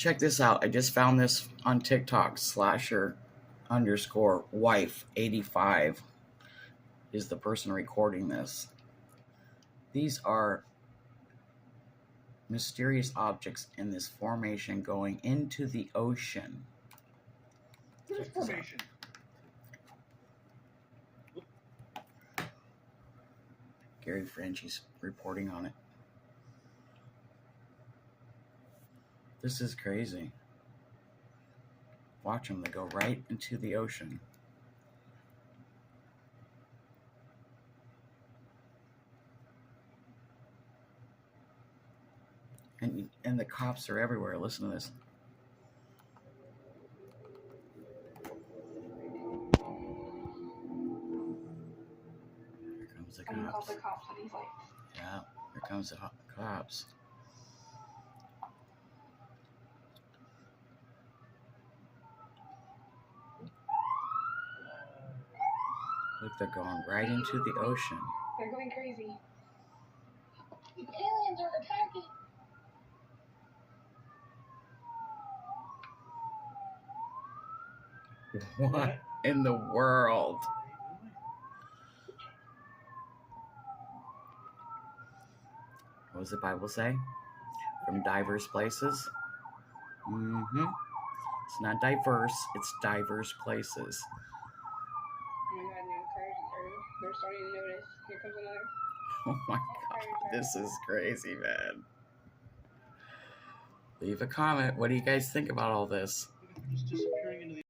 Check this out. I just found this on TikTok. Slasher_wife85 is the person recording this. These are mysterious objects in this formation going into the ocean. What is formation? Gary Franchi's reporting on it. This is crazy. Watch them. They go right into the ocean. And the cops are everywhere. Listen to this. Here comes the And he calls cops. the cops and he's like, Yeah, here comes the cops. Look, they're going right into the ocean. they're going crazy. These aliens are attacking. What in the world? What does the Bible say? From diverse places? It's not diverse, it's diverse places. Oh my god, now cars they're starting to notice. Here comes another. Oh my god, this is crazy, man. Leave a comment. What do you guys think about all this? Just disappear.